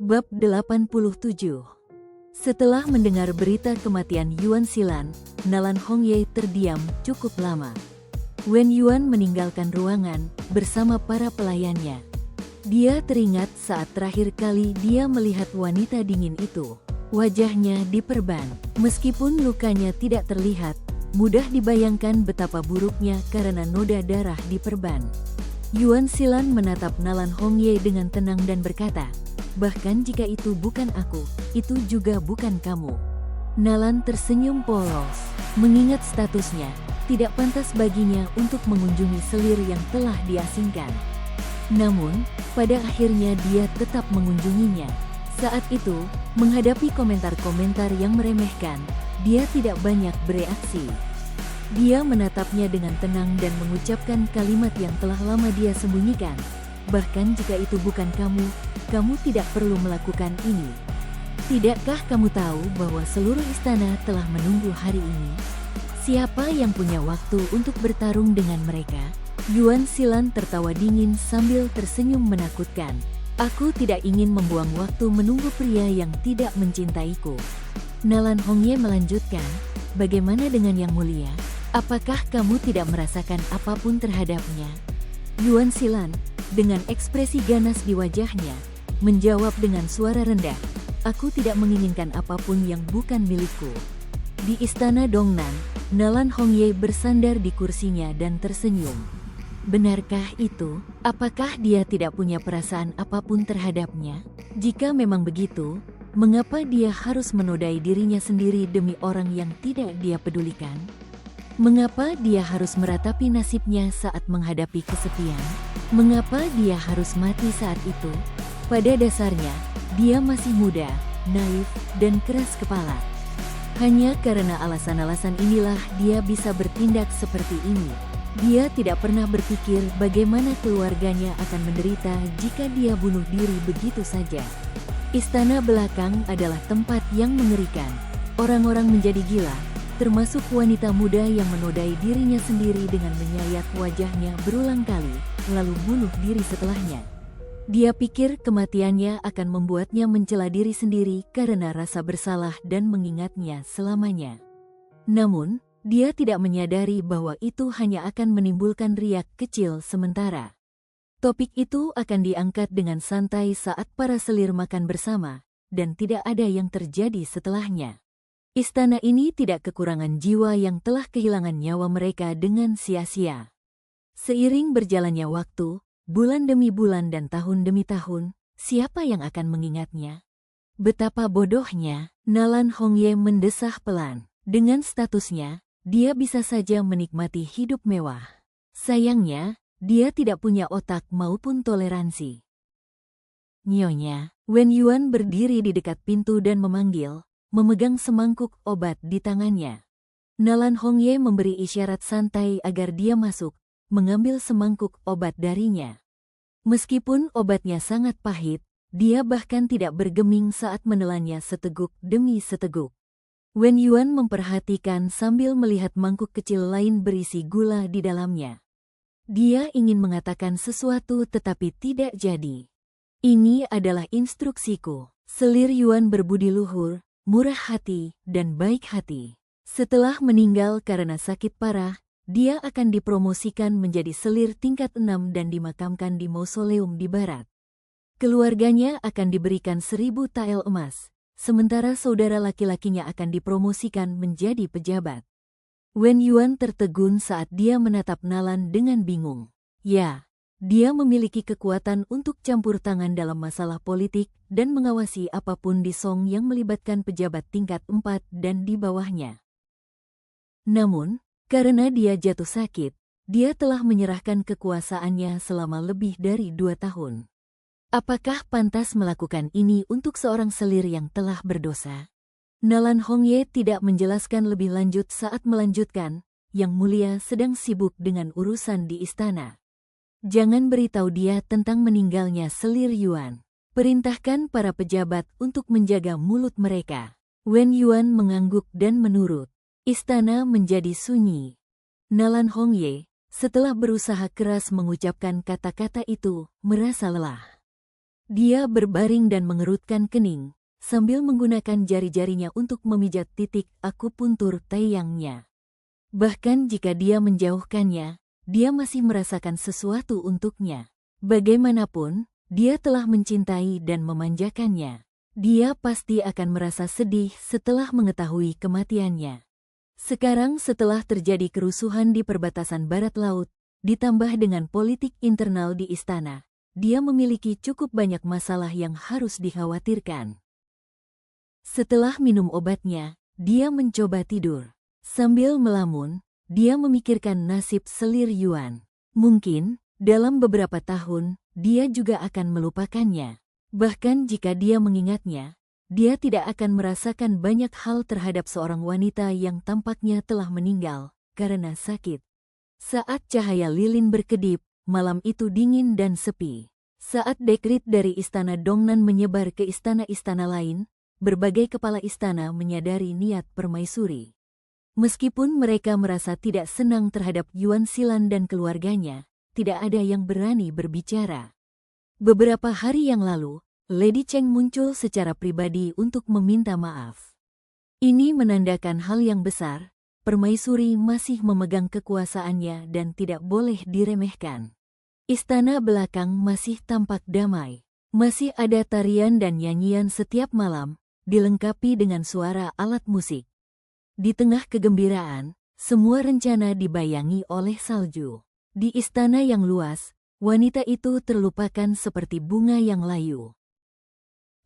Bab 87. Setelah mendengar berita kematian Yuan Xilan, Nalan Hongye terdiam cukup lama. Wen Yuan meninggalkan ruangan bersama para pelayannya. Dia teringat saat terakhir kali dia melihat wanita dingin itu. Wajahnya diperban. Meskipun lukanya tidak terlihat, mudah dibayangkan betapa buruknya karena noda darah diperban. Yuan Xilan menatap Nalan Hongye dengan tenang dan berkata, "Bahkan jika itu bukan aku, itu juga bukan kamu." Nalan tersenyum polos. Mengingat statusnya, tidak pantas baginya untuk mengunjungi selir yang telah diasingkan. Namun, pada akhirnya dia tetap mengunjunginya. Saat itu, menghadapi komentar-komentar yang meremehkan, dia tidak banyak bereaksi. Dia menatapnya dengan tenang dan mengucapkan kalimat yang telah lama dia sembunyikan. "Bahkan jika itu bukan kamu, kamu tidak perlu melakukan ini. Tidakkah kamu tahu bahwa seluruh istana telah menunggu hari ini? Siapa yang punya waktu untuk bertarung dengan mereka?" Yuan Xilan tertawa dingin sambil tersenyum menakutkan. "Aku tidak ingin membuang waktu menunggu pria yang tidak mencintaiku." Nalan Hongye melanjutkan, "Bagaimana dengan yang mulia? Apakah kamu tidak merasakan apapun terhadapnya?" Yuan Xilan, dengan ekspresi ganas di wajahnya, menjawab dengan suara rendah, "Aku tidak menginginkan apapun yang bukan milikku." Di istana Dongnan, Nalan Hongye bersandar di kursinya dan tersenyum. Benarkah itu? Apakah dia tidak punya perasaan apapun terhadapnya? Jika memang begitu, mengapa dia harus menodai dirinya sendiri demi orang yang tidak dia pedulikan? Mengapa dia harus meratapi nasibnya saat menghadapi kesepian? Mengapa dia harus mati saat itu? Pada dasarnya, dia masih muda, naif, dan keras kepala. Hanya karena alasan-alasan inilah dia bisa bertindak seperti ini. Dia tidak pernah berpikir bagaimana keluarganya akan menderita jika dia bunuh diri begitu saja. Istana belakang adalah tempat yang mengerikan. Orang-orang menjadi gila, termasuk wanita muda yang menodai dirinya sendiri dengan menyayat wajahnya berulang kali, lalu bunuh diri setelahnya. Dia pikir kematiannya akan membuatnya mencela diri sendiri karena rasa bersalah dan mengingatnya selamanya. Namun, dia tidak menyadari bahwa itu hanya akan menimbulkan riak kecil sementara. Topik itu akan diangkat dengan santai saat para selir makan bersama, dan tidak ada yang terjadi setelahnya. Istana ini tidak kekurangan jiwa yang telah kehilangan nyawa mereka dengan sia-sia. Seiring berjalannya waktu, bulan demi bulan dan tahun demi tahun, siapa yang akan mengingatnya? Betapa bodohnya, Nalan Hongye mendesah pelan. Dengan statusnya, dia bisa saja menikmati hidup mewah. Sayangnya, dia tidak punya otak maupun toleransi. "Nyonya." Wen Yuan berdiri di dekat pintu dan memanggil, memegang semangkuk obat di tangannya. Nalan Hongye memberi isyarat santai agar dia masuk, mengambil semangkuk obat darinya. Meskipun obatnya sangat pahit, dia bahkan tidak bergeming saat menelannya seteguk demi seteguk. Wen Yuan memperhatikan sambil melihat mangkuk kecil lain berisi gula di dalamnya. Dia ingin mengatakan sesuatu tetapi tidak jadi. "Ini adalah instruksiku." Selir Yuan berbudi luhur, murah hati, dan baik hati. Setelah meninggal karena sakit parah, dia akan dipromosikan menjadi selir tingkat 6 dan dimakamkan di mausoleum di barat. Keluarganya akan diberikan 1000 tael emas, sementara saudara laki-lakinya akan dipromosikan menjadi pejabat. Wen Yuan tertegun saat dia menatap Nalan dengan bingung. Ya, dia memiliki kekuatan untuk campur tangan dalam masalah politik dan mengawasi apapun di Song yang melibatkan pejabat tingkat 4 dan di bawahnya. Namun, karena dia jatuh sakit, dia telah menyerahkan kekuasaannya selama lebih dari 2 tahun. Apakah pantas melakukan ini untuk seorang selir yang telah berdosa? Nalan Hongye tidak menjelaskan lebih lanjut saat melanjutkan, "Yang mulia sedang sibuk dengan urusan di istana. Jangan beritahu dia tentang meninggalnya selir Yuan. Perintahkan para pejabat untuk menjaga mulut mereka." Wen Yuan mengangguk dan menurut. Istana menjadi sunyi. Nalan Hongye, setelah berusaha keras mengucapkan kata-kata itu, merasa lelah. Dia berbaring dan mengerutkan kening, sambil menggunakan jari-jarinya untuk memijat titik akupuntur taeyangnya. Bahkan jika dia menjauhkannya, dia masih merasakan sesuatu untuknya. Bagaimanapun, dia telah mencintai dan memanjakannya. Dia pasti akan merasa sedih setelah mengetahui kematiannya. Sekarang setelah terjadi kerusuhan di perbatasan barat laut, ditambah dengan politik internal di istana, dia memiliki cukup banyak masalah yang harus dikhawatirkan. Setelah minum obatnya, dia mencoba tidur. Sambil melamun, dia memikirkan nasib selir Yuan. Mungkin, dalam beberapa tahun, dia juga akan melupakannya. Bahkan jika dia mengingatnya, dia tidak akan merasakan banyak hal terhadap seorang wanita yang tampaknya telah meninggal karena sakit. Saat cahaya lilin berkedip, malam itu dingin dan sepi. Saat dekrit dari istana Dongnan menyebar ke istana-istana lain, berbagai kepala istana menyadari niat permaisuri. Meskipun mereka merasa tidak senang terhadap Yuan Shilan dan keluarganya, tidak ada yang berani berbicara. Beberapa hari yang lalu, Lady Cheng muncul secara pribadi untuk meminta maaf. Ini menandakan hal yang besar. Permaisuri masih memegang kekuasaannya dan tidak boleh diremehkan. Istana belakang masih tampak damai. Masih ada tarian dan nyanyian setiap malam, dilengkapi dengan suara alat musik. Di tengah kegembiraan, semua rencana dibayangi oleh salju. Di istana yang luas, wanita itu terlupakan seperti bunga yang layu.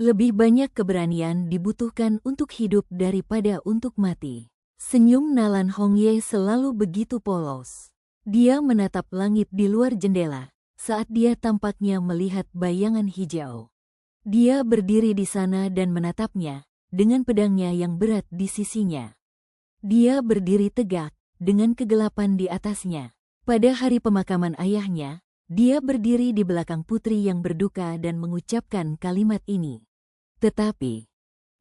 Lebih banyak keberanian dibutuhkan untuk hidup daripada untuk mati. Senyum Nalan Hongye selalu begitu polos. Dia menatap langit di luar jendela saat dia tampaknya melihat bayangan hijau. Dia berdiri di sana dan menatapnya dengan pedangnya yang berat di sisinya. Dia berdiri tegak dengan kegelapan di atasnya. Pada hari pemakaman ayahnya, dia berdiri di belakang putri yang berduka dan mengucapkan kalimat ini. Tetapi,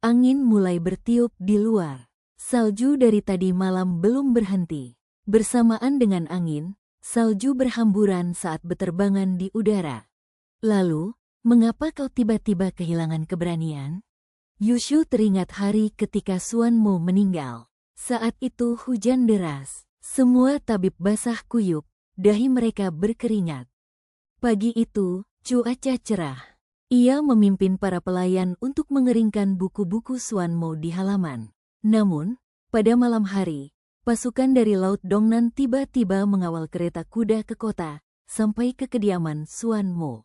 angin mulai bertiup di luar. Salju dari tadi malam belum berhenti. Bersamaan dengan angin, salju berhamburan saat beterbangan di udara. Lalu, mengapa kau tiba-tiba kehilangan keberanian? Yushu teringat hari ketika Suanmo meninggal. Saat itu hujan deras. Semua tabib basah kuyup, dahi mereka berkeringat. Pagi itu, cuaca cerah. Ia memimpin para pelayan untuk mengeringkan buku-buku Suanmo di halaman. Namun, pada malam hari, pasukan dari Laut Dongnan tiba-tiba mengawal kereta kuda ke kota, sampai ke kediaman Suanmo.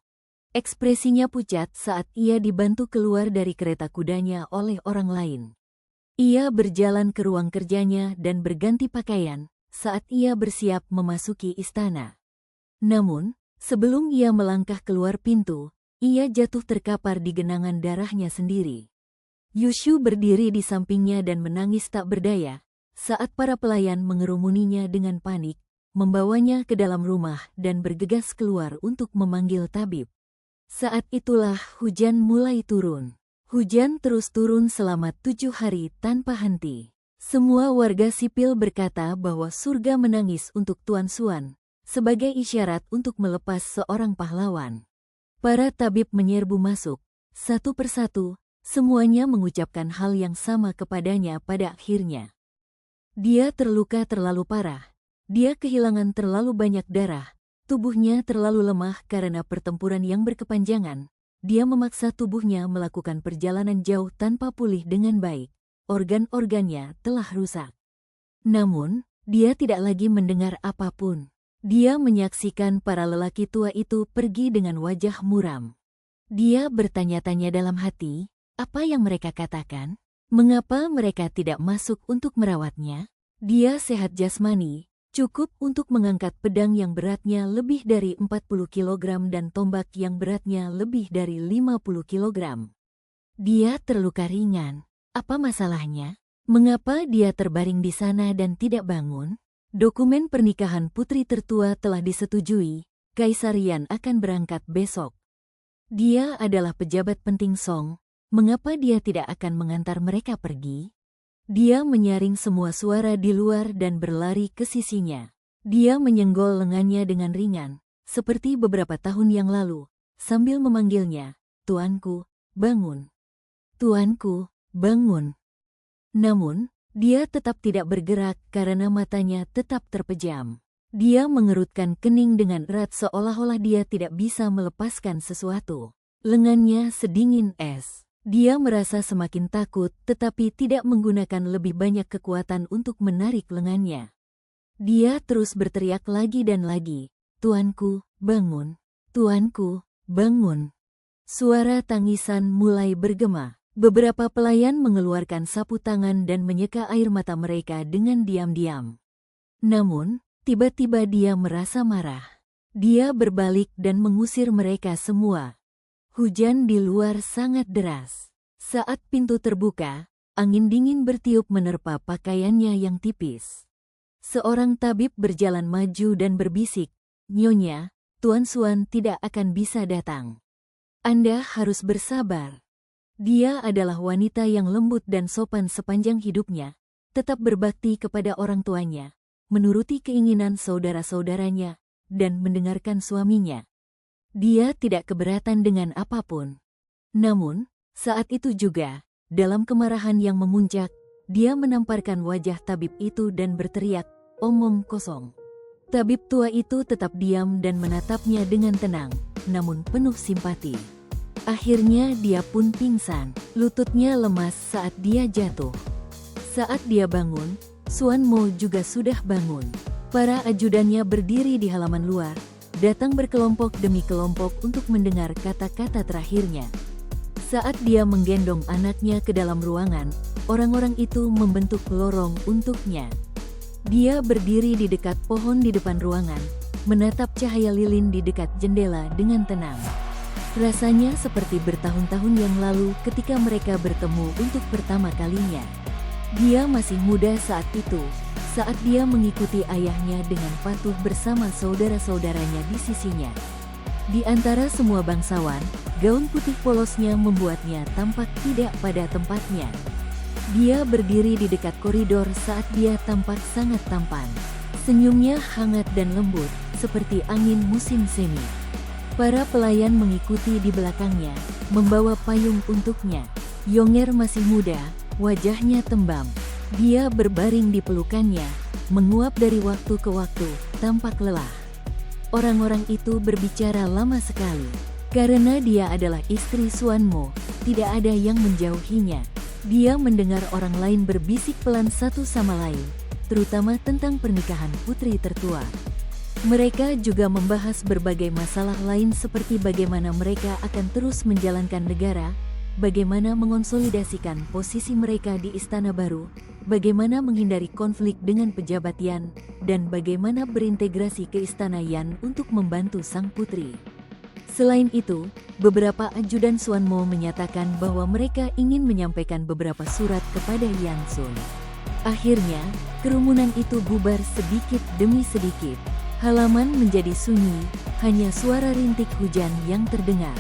Ekspresinya pucat saat ia dibantu keluar dari kereta kudanya oleh orang lain. Ia berjalan ke ruang kerjanya dan berganti pakaian saat ia bersiap memasuki istana. Namun, sebelum ia melangkah keluar pintu, ia jatuh terkapar di genangan darahnya sendiri. Yushu berdiri di sampingnya dan menangis tak berdaya saat para pelayan mengerumuninya dengan panik, membawanya ke dalam rumah dan bergegas keluar untuk memanggil tabib. Saat itulah hujan mulai turun. Hujan terus turun selama 7 hari tanpa henti. Semua warga sipil berkata bahwa surga menangis untuk Tuan Xuan, sebagai isyarat untuk melepas seorang pahlawan. Para tabib menyerbu masuk, satu persatu. Semuanya mengucapkan hal yang sama kepadanya pada akhirnya. Dia terluka terlalu parah. Dia kehilangan terlalu banyak darah. Tubuhnya terlalu lemah karena pertempuran yang berkepanjangan. Dia memaksa tubuhnya melakukan perjalanan jauh tanpa pulih dengan baik. Organ-organnya telah rusak. Namun, dia tidak lagi mendengar apapun. Dia menyaksikan para lelaki tua itu pergi dengan wajah muram. Dia bertanya-tanya dalam hati, apa yang mereka katakan? Mengapa mereka tidak masuk untuk merawatnya? Dia sehat jasmani, cukup untuk mengangkat pedang yang beratnya lebih dari 40 kg dan tombak yang beratnya lebih dari 50 kg. Dia terluka ringan. Apa masalahnya? Mengapa dia terbaring di sana dan tidak bangun? Dokumen pernikahan putri tertua telah disetujui. Kaisar Yan akan berangkat besok. Dia adalah pejabat penting Song. Mengapa dia tidak akan mengantar mereka pergi? Dia menyaring semua suara di luar dan berlari ke sisinya. Dia menyenggol lengannya dengan ringan, seperti beberapa tahun yang lalu, sambil memanggilnya, "Tuanku, bangun. Tuanku, bangun." Namun, dia tetap tidak bergerak karena matanya tetap terpejam. Dia mengerutkan kening dengan erat seolah-olah dia tidak bisa melepaskan sesuatu. Lengannya sedingin es. Dia merasa semakin takut tetapi tidak menggunakan lebih banyak kekuatan untuk menarik lengannya. Dia terus berteriak lagi dan lagi, "Tuanku, bangun. Tuanku, bangun." Suara tangisan mulai bergema. Beberapa pelayan mengeluarkan sapu tangan dan menyeka air mata mereka dengan diam-diam. Namun, tiba-tiba dia merasa marah. Dia berbalik dan mengusir mereka semua. Hujan di luar sangat deras. Saat pintu terbuka, angin dingin bertiup menerpa pakaiannya yang tipis. Seorang tabib berjalan maju dan berbisik, "Nyonya, Tuan Xuan tidak akan bisa datang. Anda harus bersabar." Dia adalah wanita yang lembut dan sopan sepanjang hidupnya, tetap berbakti kepada orang tuanya, menuruti keinginan saudara-saudaranya, dan mendengarkan suaminya. Dia tidak keberatan dengan apapun. Namun, saat itu juga, dalam kemarahan yang memuncak, dia menamparkan wajah tabib itu dan berteriak, "Omong kosong." Tabib tua itu tetap diam dan menatapnya dengan tenang, namun penuh simpati. Akhirnya dia pun pingsan, lututnya lemas saat dia jatuh. Saat dia bangun, Xuan Mo juga sudah bangun. Para ajudannya berdiri di halaman luar, datang berkelompok demi kelompok untuk mendengar kata-kata terakhirnya. Saat dia menggendong anaknya ke dalam ruangan, orang-orang itu membentuk lorong untuknya. Dia berdiri di dekat pohon di depan ruangan, menatap cahaya lilin di dekat jendela dengan tenang. Rasanya seperti bertahun-tahun yang lalu ketika mereka bertemu untuk pertama kalinya. Dia masih muda saat itu, saat dia mengikuti ayahnya dengan patuh bersama saudara-saudaranya di sisinya. Di antara semua bangsawan, gaun putih polosnya membuatnya tampak tidak pada tempatnya. Dia berdiri di dekat koridor saat dia tampak sangat tampan. Senyumnya hangat dan lembut, seperti angin musim semi. Para pelayan mengikuti di belakangnya, membawa payung untuknya. Yonger masih muda, wajahnya tembam. Dia berbaring di pelukannya, menguap dari waktu ke waktu, tampak lelah. Orang-orang itu berbicara lama sekali. Karena dia adalah istri Xuan Mo, tidak ada yang menjauhinya. Dia mendengar orang lain berbisik pelan satu sama lain, terutama tentang pernikahan putri tertua. Mereka juga membahas berbagai masalah lain seperti bagaimana mereka akan terus menjalankan negara, bagaimana mengonsolidasikan posisi mereka di Istana Baru, bagaimana menghindari konflik dengan pejabat Yan, dan bagaimana berintegrasi ke Istana Yan untuk membantu sang putri. Selain itu, beberapa ajudan Xuan Mo menyatakan bahwa mereka ingin menyampaikan beberapa surat kepada Yan Sun. Akhirnya, kerumunan itu bubar sedikit demi sedikit. Halaman menjadi sunyi, hanya suara rintik hujan yang terdengar.